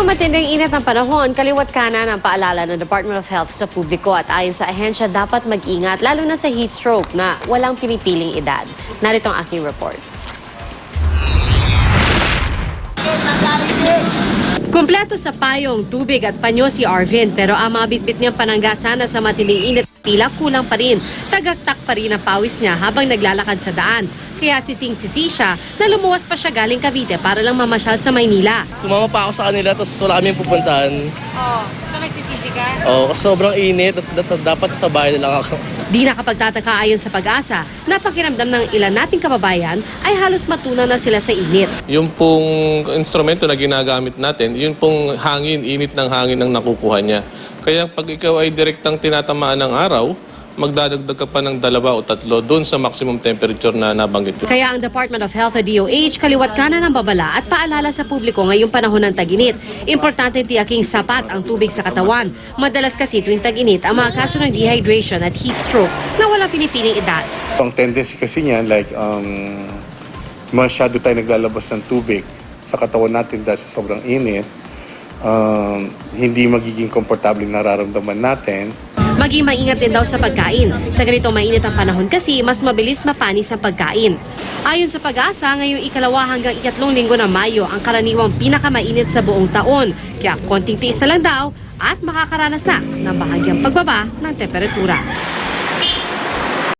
matinding init ng panahon, kaliwat kanan ang paalala ng Department of Health sa publiko at ayon sa ahensya dapat mag-ingat lalo na sa heat stroke na walang pinipiling edad. Narito ang aking report. Kumpleto sa payong, tubig at panyo si Arvin pero ang mga bitbit niyang pananggasan na sa matinding init tila kulang pa rin. Tagaktak pa rin ang pawis niya habang naglalakad sa daan. Kaya sising-sisi siya na lumuwas pa siya galing Cavite para lang mamasyal sa Maynila. Sumama pa ako sa kanila tapos wala kami pupuntahan. So nagsisisi ka? Kasi sobrang init at dapat sa bahay na lang ako. Di nakapagtataka ayon sa Pag-asa na pakiramdam ng ilan nating kababayan ay halos matunaw na sila sa init. Yung pong instrumento na ginagamit natin, yun pong hangin, init ng hangin ang nakukuha niya. Kaya pag ikaw ay direktang tinatamaan ng araw, magdadagdag ka pa ng 2 o 3 doon sa maximum temperature na nabanggit ko. Kaya ang Department of Health o DOH kaliwat kanan ng babala at paalala sa publiko ngayong panahon ng tag-init. Importante tiyaking sapat ang tubig sa katawan. Madalas kasi tuwing tag-init ang mga kaso ng dehydration at heat stroke na walang pinipiling edad. Ang tendency kasi niyan, masyado tayo naglalabas ng tubig sa katawan natin dahil sa sobrang init. Hindi magiging komportable nararamdaman natin. Maging maingat din daw sa pagkain. Sa ganitong mainit ang panahon kasi, mas mabilis mapanis ang pagkain. Ayon sa Pag-asa, ngayong 2 hanggang 3 linggo ng Mayo ang karaniwang pinakamainit sa buong taon. Kaya konting tiis na lang daw at makakaranas na ng bahagyang pagbaba ng temperatura.